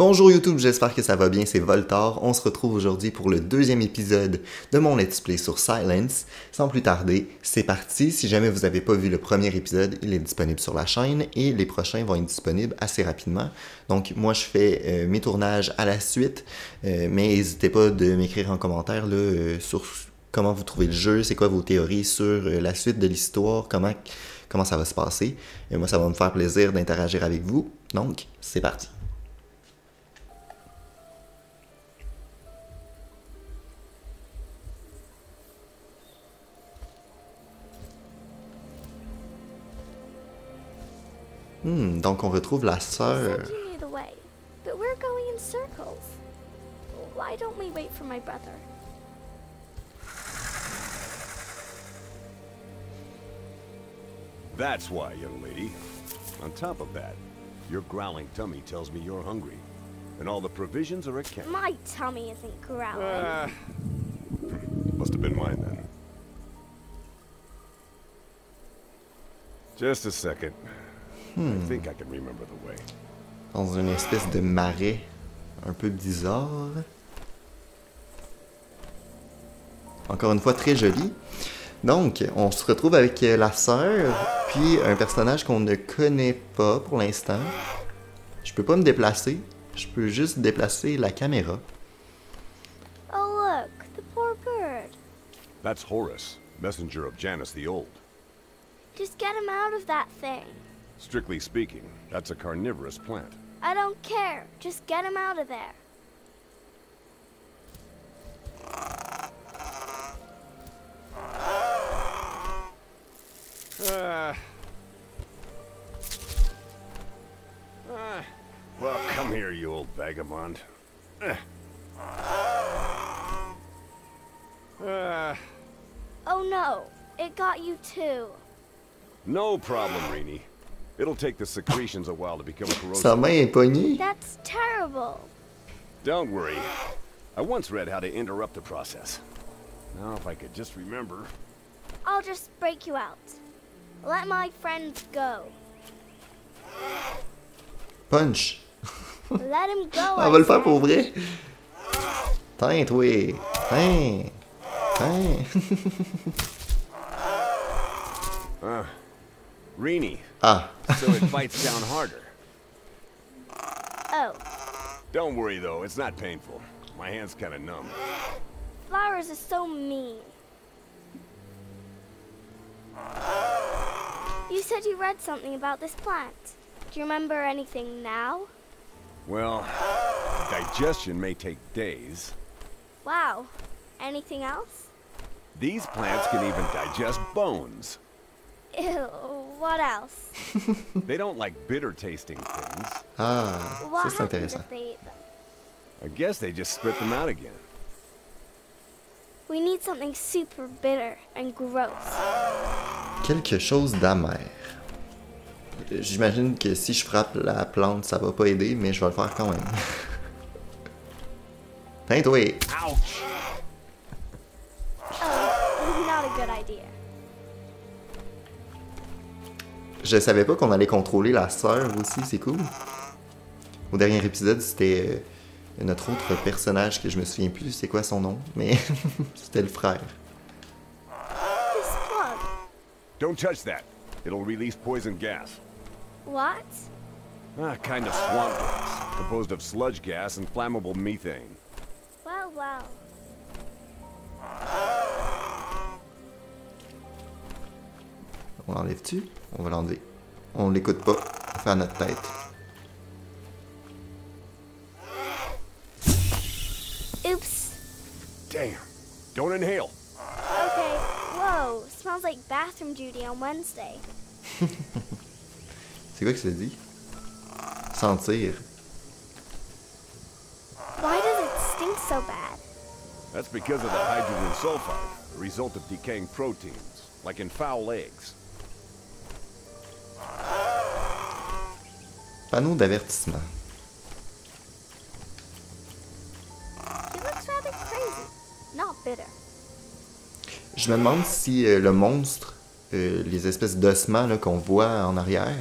Bonjour YouTube, j'espère que ça va bien, c'est Voltar. On se retrouve aujourd'hui pour le deuxième épisode de mon Let's Play sur Silence. Sans plus tarder, c'est parti. Si jamais vous n'avez pas vu le premier épisode, il est disponible sur la chaîne et les prochains vont être disponibles assez rapidement. Donc moi je fais mes tournages à la suite, mais n'hésitez pas de m'écrire en commentaire là, sur comment vous trouvez le jeu, c'est quoi vos théories sur la suite de l'histoire, comment ça va se passer. Et moi ça va me faire plaisir d'interagir avec vous. Donc c'est parti. Donc on retrouve la sœur. You said you knew the way, but we're going in circles. Why don't we wait for my brother? That's why, young lady. On top of that, your growling tummy tells me you're hungry. And all the provisions are at camp. My tummy isn't growling. Must have been mine then. Just a second. I think I can remember the way. Dans une espèce de marais un peu bizarre. Encore une fois, très joli. Donc, on se retrouve avec la sœur, puis un personnage qu'on ne connaît pas pour l'instant. Je peux pas me déplacer, je peux juste déplacer la caméra. Oh look, the poor bird. That's Horus, messenger of Janus the Old. Just get him out of that thing. Strictly speaking, that's a carnivorous plant. I don't care. Just get him out of there. Well, come here, you old vagabond. Oh no, it got you too. No problem, Rini. It'll take the secretions a while to become Sa corrosive. main est poignée. That's terrible. Don't worry. I once read how to interrupt the process. Now, if I could just remember. I'll just break you out. Let my friends go. Punch. Let him go. On va le faire pour vrai. Tiens, toi. Tiens. Tiens. Rini, Ah. so it bites down harder. Oh, Don't worry, though. It's not painful. My hand's kind of numb. flowers are so mean. You said you read something about this plant. Do you remember anything now? Well, digestion may take days. Wow. Anything else? These plants can even digest bones. Ew, what else? They don't like bitter-tasting things. Ah, ça What c'est happens intéressant. if they eat them? I guess they just spit them out again. We need something super bitter and gross. Quelque chose d'amer. J'imagine que si je frappe la plante, ça va pas aider, mais je vais le faire quand même. Tiens, toi. Ouch! Oh, not a good idea. Je savais pas qu'on allait contrôler la sœur aussi, c'est cool. Au dernier épisode, c'était notre autre personnage que je me souviens plus c'est quoi son nom, mais c'était le frère. This plug. Don't touch that. It'll release poison gas. What? Kind of swamp gas, composed of sludge gas and flammable methane. Well, well. On l'enlève-tu? On va l'enlever. On l'écoute pas. On fait à notre tête. Oops. Damn. Don't inhale. Okay. Whoa. Smells like bathroom duty on Wednesday. C'est quoi que ça dit? Sentir. Why does it stink so bad? That's because of the hydrogen sulfide, a result of decaying proteins, like in foul eggs. Panneau d'avertissement. He looks rather crazy. Not bitter. Je me demande si le monstre, les espèces d'ossements là, qu'on voit en arrière,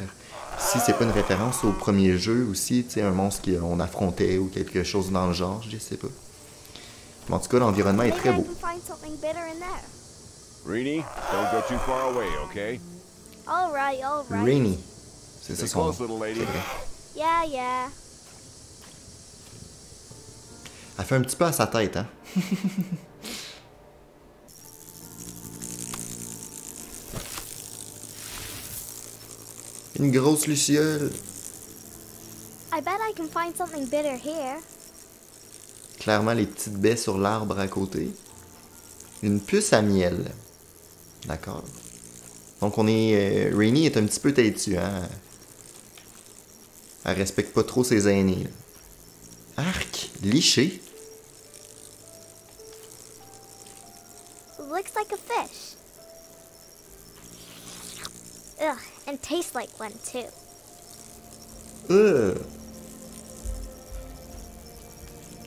si c'est pas une référence au premier jeu aussi, tu sais, un monstre qu'on affrontait ou quelque chose dans le genre, je sais pas. Mais en tout cas, l'environnement est très beau. Reenie, don't go too far away, okay? All right, all right. Rainy. C'est ça Stay son nom. close, little lady. C'est vrai. Yeah, yeah. Elle fait un petit peu à sa tête, hein. Une grosse luciole. I bet I can find something bitter here. Clairement, les petites baies sur l'arbre à côté. Une puce à miel. D'accord. Donc, on est... Rainy est un petit peu têtue, hein. Elle respecte pas trop ses aînés. Là. Arc, liché. Looks like a fish. Ugh, and tastes like one too.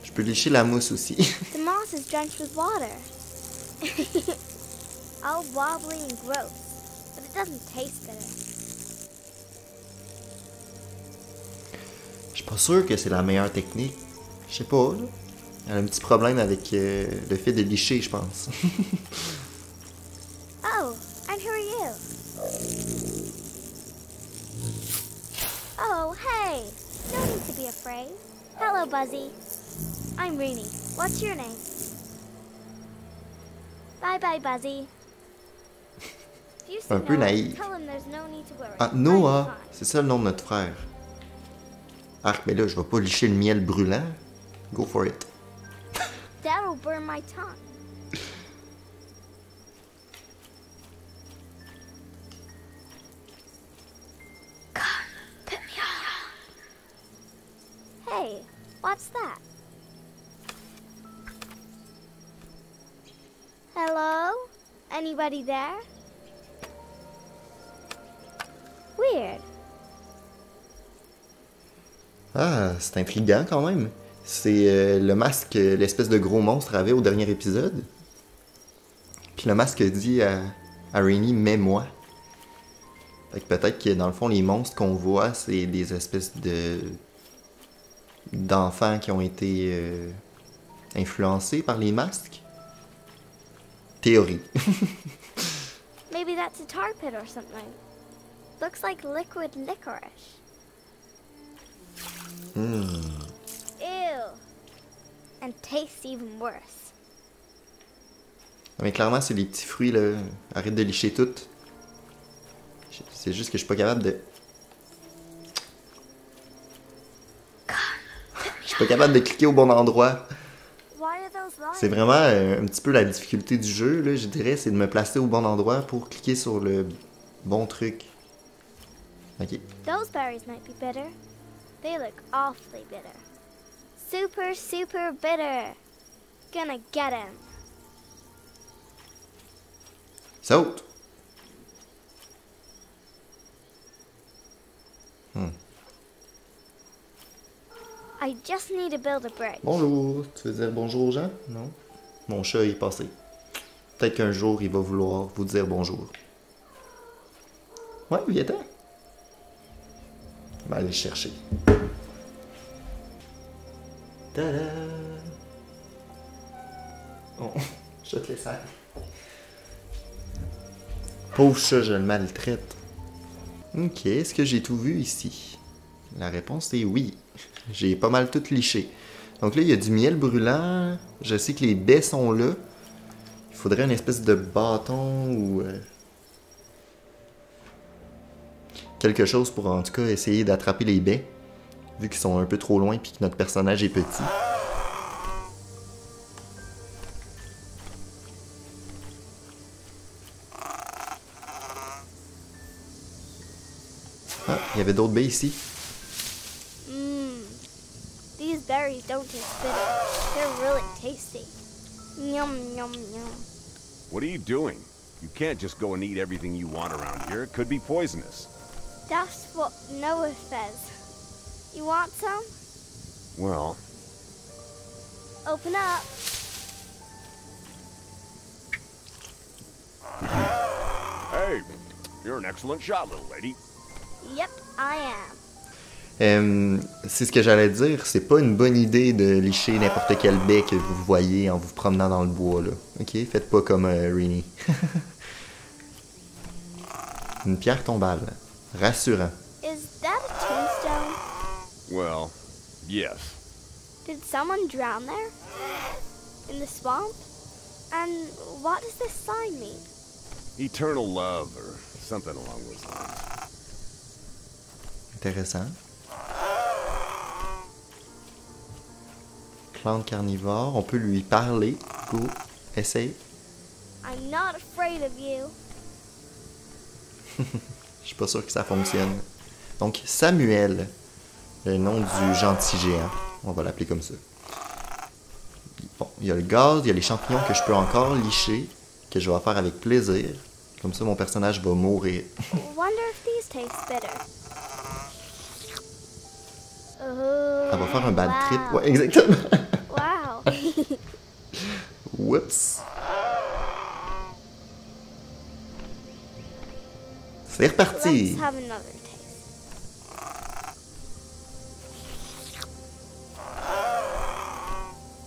Je peux licher la mousse aussi. The moss is drenched with water. All wobbly and gross, but it doesn't taste bitter. Je suis pas sûr que c'est la meilleure technique. Je sais pas, là. Elle a un petit problème avec le fait de licher, je pense. Oh, and who are you? Oh, hey! No need to be afraid. Hello, Buzzy. I'm Rainy. What's your name? Bye-bye, Buzzy. If you see Un peu Noah, naïf. tell him there's no need to worry. Ah, I'm Noah, fine. c'est ça le nom de notre frère. Arc, mais là, je vais pas licher le miel brûlant. Go for it. That'll burn my tongue. Hey, what's that? Hello? Anybody there? Weird. Ah, c'est intriguant quand même. C'est le masque que l'espèce de gros monstre avait au dernier épisode. Puis le masque dit à Rainy, mets-moi. Fait que peut-être que dans le fond, les monstres qu'on voit, c'est des espèces d'enfants qui ont été influencés par les masques. Théorie. Maybe that's a tar pit or something. Looks like liquid licorice. Ew. And tastes even worse. Mais clairement, c'est les petits fruits, là. Arrête de licher tout. C'est juste que je suis pas capable de... Je suis pas capable de cliquer au bon endroit. Why are those lines? C'est vraiment un petit peu la difficulté du jeu, là, je dirais, c'est de me placer au bon endroit pour cliquer sur le bon truc. Ok. Those berries might be bitter. They look awfully bitter. Super, super bitter. Gonna get him. Saute! I just need to build a bridge. Bonjour! Tu veux dire bonjour aux gens? Non? Mon chat est passé. Peut-être qu'un jour, il va vouloir vous dire bonjour. Ouais, viens-t'en! On va aller le chercher. Tada! Oh, je te laisse aller. Pauvre chat, je le maltraite. Ok, est-ce que j'ai tout vu ici? La réponse est oui. J'ai pas mal tout liché. Donc là, il y a du miel brûlant. Je sais que les baies sont là. Il faudrait une espèce de bâton ou... quelque chose pour en tout cas essayer d'attraper les baies. Vu qu'ils sont un peu trop loin et que notre personnage est petit. Ah, il y avait d'autres baies ici. These berries don't taste bitter. They're really tasty. Yum, yum, yum. What are you doing? You can't just go and eat everything you want around here. It could be poisonous. That's what Noah says. You want some? Well, Open up. hey, you're an excellent shot, little lady. Yep, I am. C'est ce que j'allais dire, c'est pas une bonne idée de licher n'importe quel baie que vous voyez en vous promenant dans le bois, là. Ok? Faites pas comme Rini. Une pierre tombale. Rassurant. Is that a tombstone? Well, yes. Did someone drown there? In the swamp? And what does this sign mean? Eternal love or something along those lines. Intéressant. Clan carnivore, on peut lui parler. Go, essaye. I'm not afraid of you. Je suis pas sûr que ça fonctionne. Donc, Samuel, le nom du gentil géant. On va l'appeler comme ça. Bon, il y a le gaz, il y a les champignons que je peux encore licher, que je vais faire avec plaisir. Comme ça, mon personnage va mourir. Wonder if these taste bitter. Ça va faire un bad wow. trip. Ouais, exactement. Wow. Whoops. C'est reparti. Let's have another taste.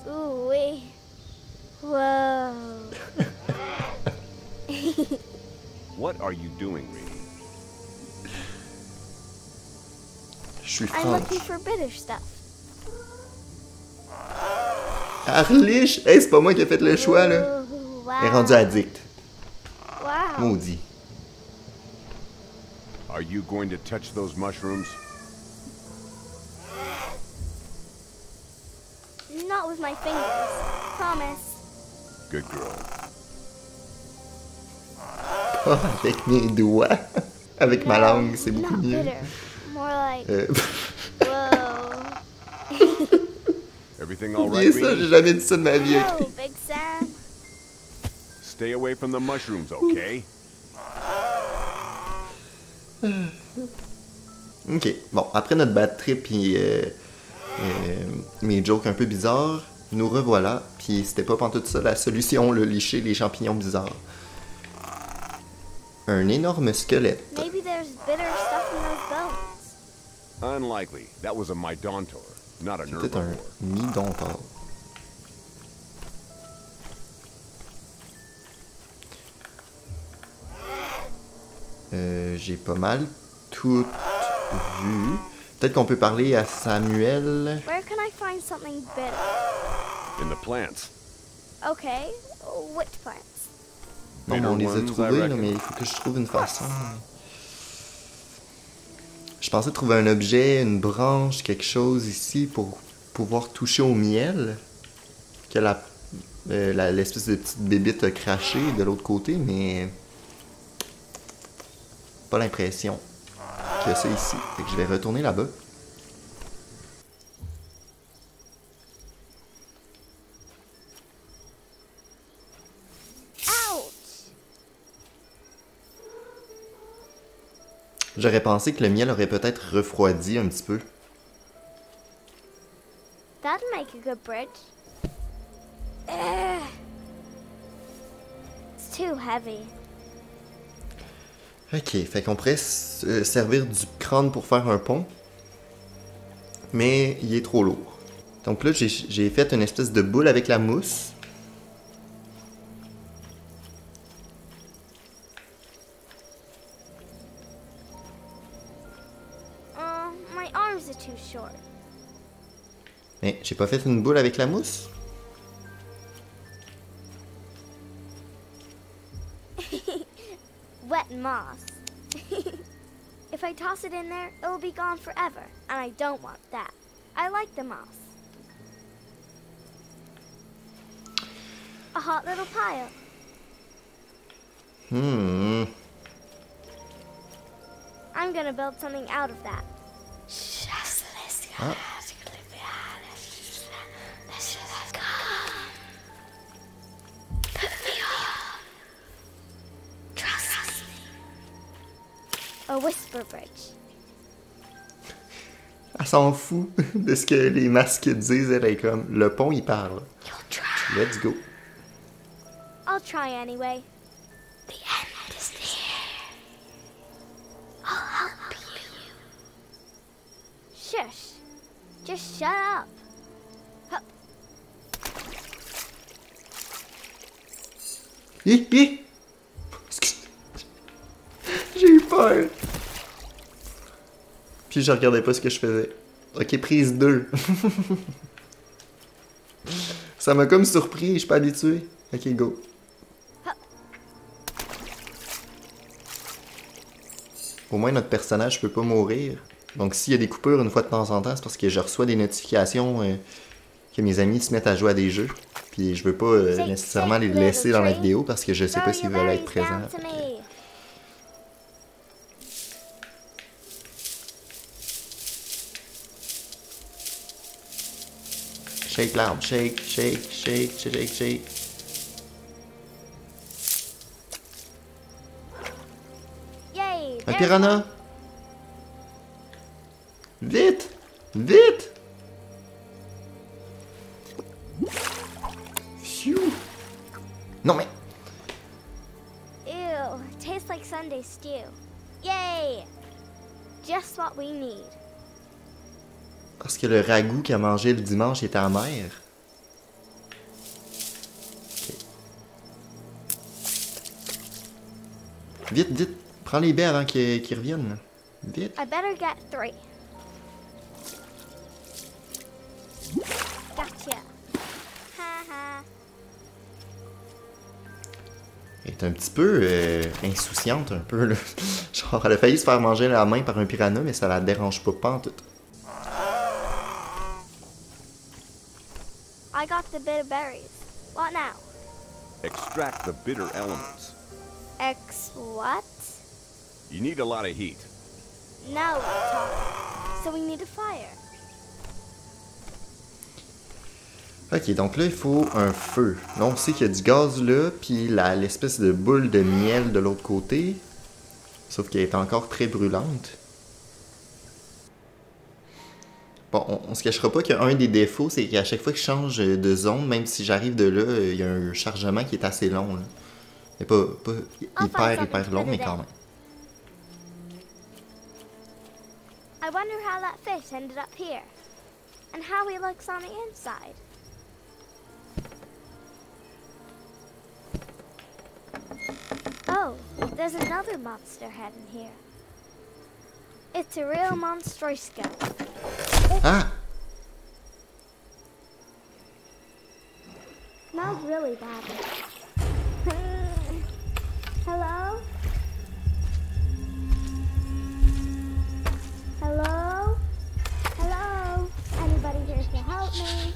Ooh wee. Whoa. What are you doing, Rini? Je suis I'm franche. looking for bitter stuff. Arliche! Hey, c'est pas moi qui ai fait le choix, là. Ooh, Elle est wow. rendue addict. Wow. Maudit. Are you going to touch those mushrooms? Not with my fingers. Promise. Good girl. Pas avec mes doigts. Avec ma langue, c'est beaucoup not mieux. bitter. More like, Euh, whoa. Everything all oubliez right, ça, j'ai Rini? jamais dit ça de ma vie. No, ok? Big Sam. Stay away from the mushrooms, okay? Ok, bon, après notre bad trip et mes jokes un peu bizarres, nous revoilà. Puis c'était pas pantoute ça la solution, le licher les champignons bizarres. Un énorme squelette. Maybe there's bitter stuff in those bones. Unlikely. That was a Mydontor, not a C'est peut-être un Nervivore. midontor. J'ai pas mal tout vu. Peut-être qu'on peut parler à Samuel. Where can I find something bitter? In the plants. Okay, which plants? Non, Bitter on les a ones, I trouvés, là, reckon. mais il faut que je trouve une façon. Je pensais trouver un objet, une branche, quelque chose ici pour pouvoir toucher au miel que l'espèce de petite bébite a craché de l'autre côté, mais pas l'impression que c'est ici. Fait que je vais retourner là-bas. Ouch! J'aurais pensé que le miel aurait peut-être refroidi un petit peu. That'd make a good bridge. Ugh. It's too heavy. Ok, fait qu'on pourrait se servir du crâne pour faire un pont. Mais il est trop lourd. Donc là, j'ai fait une espèce de boule avec la mousse. My arms are too short. Mais j'ai pas fait une boule avec la mousse. Wet moss. If I toss it in there, it will be gone forever, and I don't want that. I like the moss. A hot little pile. I'm gonna build something out of that. Ah. A whisper bridge. Elle s'en fout de ce que les masques disent. Elle est comme, le pont, il parle. Let's go. I'll try anyway. The end is near. I'll help you. Shush. Just shut up. Hup. Hi! Excuse. J'ai eu peur. Puis je regardais pas ce que je faisais. Ok, prise 2. Ça m'a comme surpris, je suis pas habitué. Ok, go. Au moins notre personnage peut pas mourir. Donc s'il y a des coupures une fois de temps en temps, c'est parce que je reçois des notifications que mes amis se mettent à jouer à des jeux. Puis je veux pas nécessairement les laisser dans la vidéo parce que je sais pas s'ils veulent être présents. Shake l'arbre, shake, shake, shake, shake, shake. Yay! Un piranha! Vite! Vite! Phew. Non mais... Ew, tastes like Sunday stew. Yay! Just what we need. Parce que le ragoût qu'il a mangé le dimanche était amer. Ok. Vite, vite! Prends les baies avant qu'ils reviennent. Vite! I better get 3. Gotcha. Haha. Elle est un petit peu insouciante, un peu, là. Genre, elle a failli se faire manger la main par un piranha, mais ça la dérange pas en tout. I got the bitter berries. What now? Extract the bitter elements. What? You need a lot of heat. No, Tom. So we need a fire. Ok, donc là, il faut un feu. Là, on sait qu'il y a du gaz là, puis l'espèce de boule de miel de l'autre côté. Sauf qu'elle est encore très brûlante. Bon, on se cachera pas qu'un des défauts, c'est qu'à chaque fois que je change de zone, même si j'arrive de là, il y a un chargement qui est assez long. Là. Il n'est pas hyper long, mais quand même. I wonder how that fish ended up here. And how he looks on the inside. Oh, there's another monster head in here. It's a real monstroiska. Ah! Smells really bad. Hello? Hello? Hello? Anybody here to help me?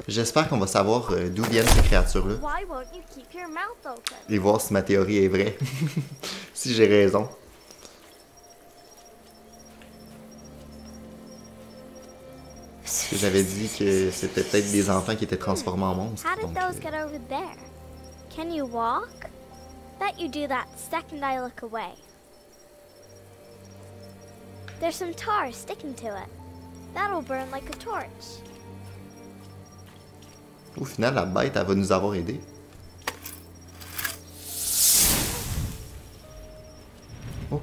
J'espère qu'on va savoir d'où viennent ces créatures-là. Why won't you keep your mouth open? Et voir si ma théorie est vraie. Si j'ai raison. J'avais dit que c'était peut-être des enfants qui étaient transformés en monstres. How did Donc, those get over there? Can you walk? Bet you do that second I look away. There's some tar sticking to it. That'll burn like a torch. au final, la bête, elle va nous avoir aidés. Oh.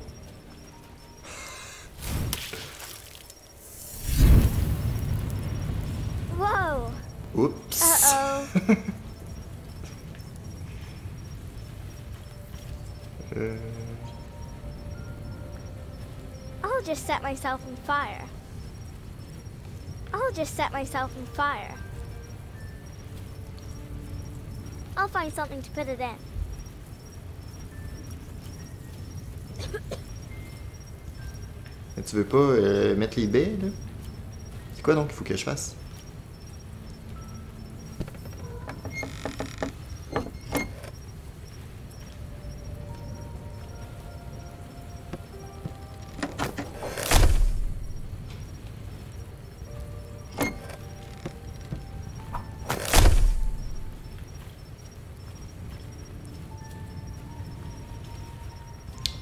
Whoa! Oups! Uh-oh. I'll just set myself on fire. I'll just set myself on fire. I'll find something to put it in. Mais tu veux pas mettre les baies, là? C'est quoi donc qu'il faut que je fasse?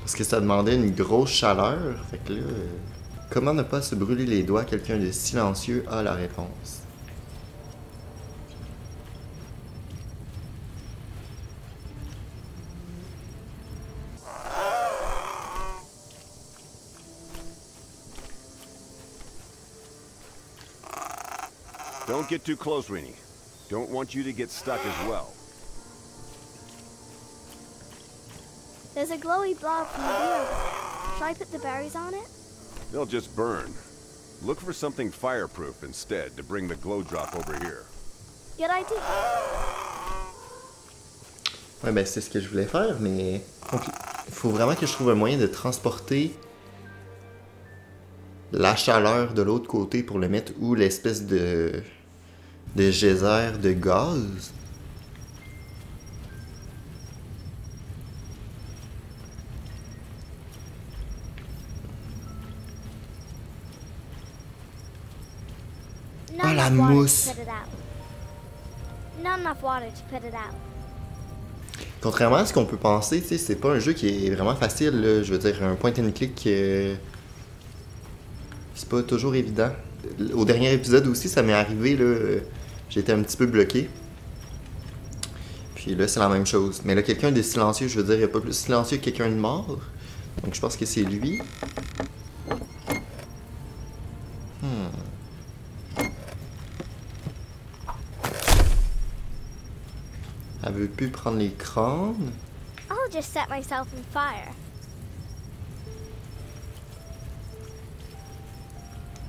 Parce que ça demandait une grosse chaleur. Fait que là, comment ne pas se brûler les doigts? Quelqu'un de silencieux a la réponse. Don't get too close, Rini. Don't want you to get stuck as well. There's a glowy blob from the bee over there. Should I put the berries on it? They'll just burn. Look for something fireproof instead to bring the glow drop over here. Good idea. Ouais, ben c'est ce que je voulais faire, mais il faut vraiment que je trouve un moyen de transporter la chaleur de l'autre côté pour le mettre où l'espèce de geyser de gaz. Not la enough water mousse. to put it out. Not enough water to put it out. Contrairement à ce qu'on peut penser, tu sais, c'est pas un jeu qui est vraiment facile, là. Je veux dire, un point and click, c'est pas toujours évident. Au dernier épisode aussi, ça m'est arrivé, là, j'étais un petit peu bloqué. Puis là, c'est la même chose. Mais là, quelqu'un de silencieux, je veux dire, il n'y a pas plus silencieux que quelqu'un de mort. Donc je pense que c'est lui. Elle veut plus prendre les crânes. I'll just set myself on fire.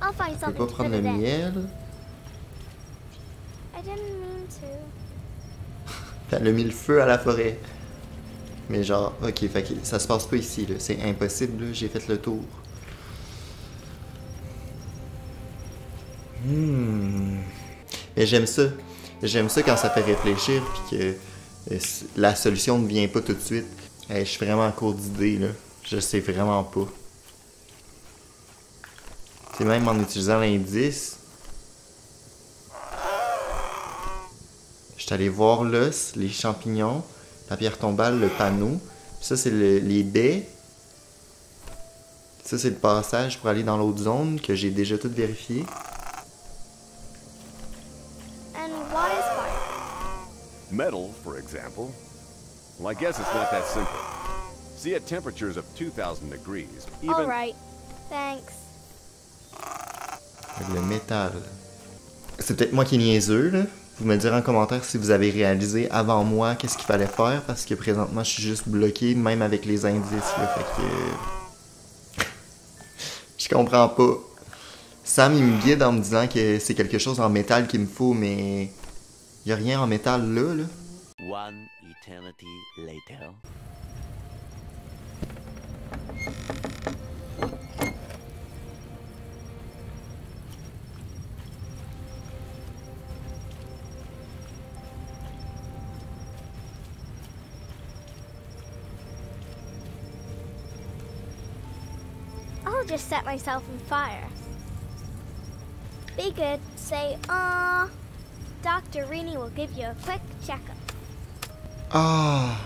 I'll find Elle peut something pas to prendre put le it in. miel. I didn't mean to. Elle a mis le feu à la forêt. Mais genre, ok, fait que ça se passe pas ici, là. C'est impossible, là. J'ai fait le tour. Mais j'aime ça. J'aime ça quand ça fait réfléchir puis que la solution ne vient pas tout de suite. Hey, je suis vraiment en cours d'idées, là. Je sais vraiment pas. C'est même en utilisant l'indice. Je suis allé voir l'os, les champignons, la pierre tombale, le panneau. Puis ça, c'est les baies. Ça, c'est le passage pour aller dans l'autre zone que j'ai déjà tout vérifié. And what is fire? Metal, for example. Well, I guess it's not that simple. See, at temperatures of 2000 degrees, even... All right. Thanks. Le métal. C'est peut-être moi qui est niaiseux, là. Vous me direz en commentaire si vous avez réalisé avant moi qu'est-ce qu'il fallait faire, parce que présentement, je suis juste bloqué, même avec les indices, là. Fait que... je comprends pas. Sam, il me guide en me disant que c'est quelque chose en métal qu'il me faut, mais... y a rien en métal là, là. One eternity later. I'll just set myself on fire. Be good. Say, Dr. Rini will give you a quick checkup. Ah!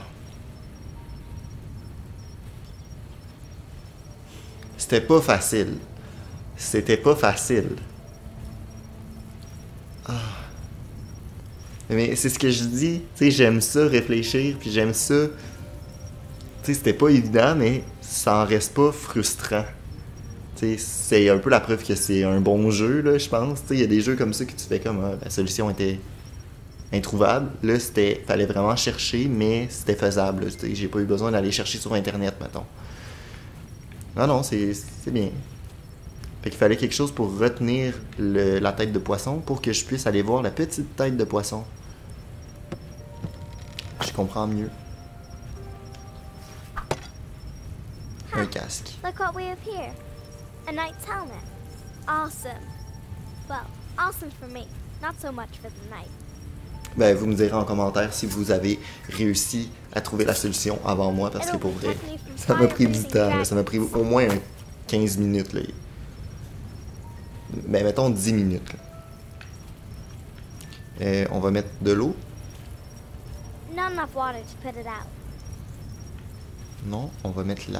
C'était pas facile. C'était pas facile. Ah. Mais c'est ce que je dis. Tu sais, j'aime ça réfléchir, puis j'aime ça. Tu sais, c'était pas évident, mais ça en reste pas frustrant. Tu sais, c'est un peu la preuve que c'est un bon jeu, là, je pense. Tu sais, il y a des jeux comme ça que tu fais comme la solution était introuvable. Là, fallait vraiment chercher, mais c'était faisable. Tu sais, j'ai pas eu besoin d'aller chercher sur Internet, mettons. Non, c'est bien. Fait qu'il fallait quelque chose pour retenir la tête de poisson pour que je puisse aller voir la petite tête de poisson. Je comprends mieux. Un casque. Look what we have here. A knight's helmet. Awesome. Well, awesome for me. Not so much for the knight. Ben, vous me direz en commentaire si vous avez réussi à trouver la solution avant moi, parce que pour vrai, ça m'a pris du temps. Là. Ça m'a pris au moins 15 minutes. Là. Ben, mettons 10 minutes. Là. On va mettre de l'eau. Not enough water to put it out. Non, on va mettre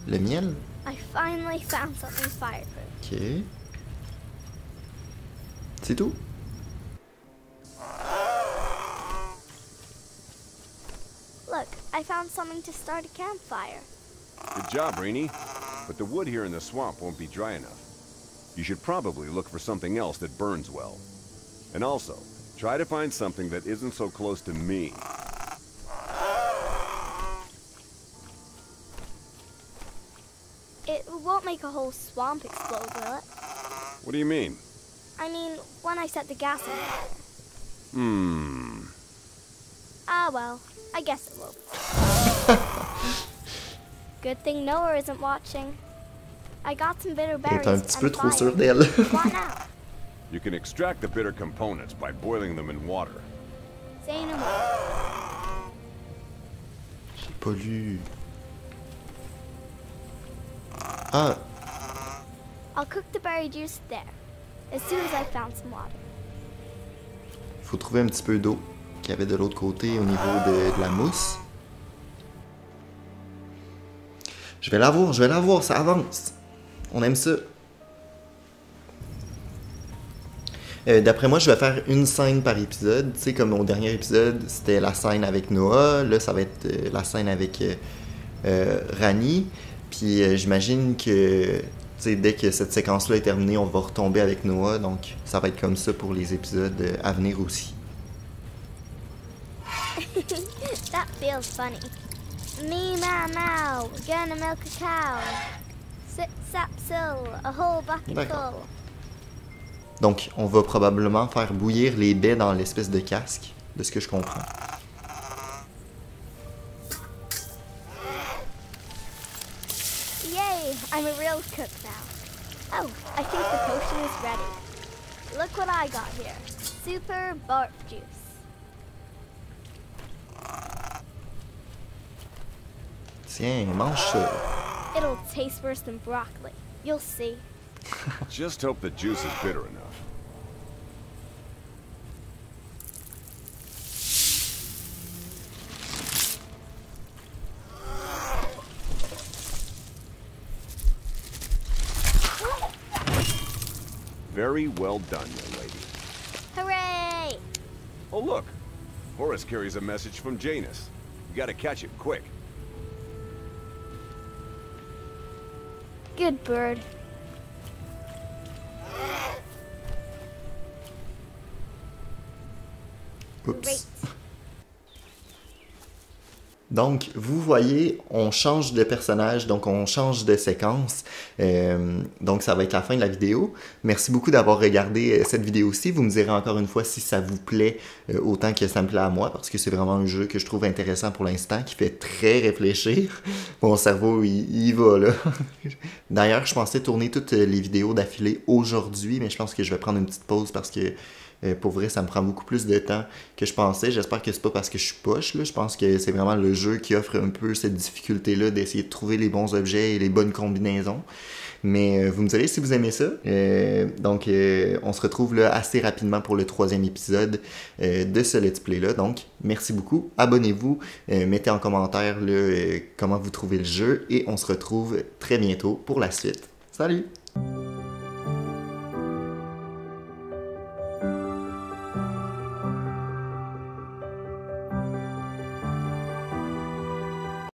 le miel. I finally found something fireproof. Ok. C'est tout? Look, I found something to start a campfire. Good job, Rini. But the wood here in the swamp won't be dry enough. You should probably look for something else that burns well. And also, try to find something that isn't so close to me. It won't make a whole swamp explode, will it? What do you mean? I mean, when I set the gas on fire. Ah, well, I guess it will. Good thing Noah isn't watching. I got some bitter berries T'es un petit peu and trop fire. sûr d'elle. What now? You can extract the bitter components by boiling them in water. Say no more. J'ai pas lu. Ah, I'll cook the berry juice there, as soon as I found some water. faut trouver un petit peu d'eau qu'il y avait de l'autre côté au niveau de la mousse. Je vais l'avoir, ça avance. On aime ça. D'après moi, je vais faire une scène par épisode. Tu sais, comme au dernier épisode, c'était la scène avec Noah. Là, ça va être la scène avec Rani. Puis j'imagine que tu sais, dès que cette séquence-là est terminée, on va retomber avec Noah. Donc, ça va être comme ça pour les épisodes à venir aussi. That feels funny. Me, meow, we're gonna milk a cow. Sip, sap, sill, a whole bucket D'accord. full. Donc, on va probablement faire bouillir les baies dans l'espèce de casque, de ce que je comprends. Yay, I'm a real cook now. Oh, I think the potion is ready. Look what I got here. Super bark juice. Tiens, mange ça. It'll taste worse than broccoli. You'll see. Just hope the juice is bitter enough. Very well done, young lady. Hooray! Oh, look. Horace carries a message from Janus. You gotta catch him quick. Good bird. Oups. Great. Donc, vous voyez, on change de personnage, donc on change de séquence. Donc, ça va être la fin de la vidéo. Merci beaucoup d'avoir regardé cette vidéo-ci. Vous me direz encore une fois si ça vous plaît autant que ça me plaît à moi, parce que c'est vraiment un jeu que je trouve intéressant pour l'instant, qui fait très réfléchir. Mon cerveau, il y va, là. D'ailleurs, je pensais tourner toutes les vidéos d'affilée aujourd'hui, mais je pense que je vais prendre une petite pause parce que pour vrai, ça me prend beaucoup plus de temps que je pensais. J'espère que c'est pas parce que je suis poche, là. Je pense que c'est vraiment le jeu qui offre un peu cette difficulté-là d'essayer de trouver les bons objets et les bonnes combinaisons. Mais vous me direz si vous aimez ça. Donc, on se retrouve là assez rapidement pour le 3e épisode de ce let's play-là. Donc, merci beaucoup. Abonnez-vous. Mettez en commentaire là, comment vous trouvez le jeu. Et on se retrouve très bientôt pour la suite. Salut!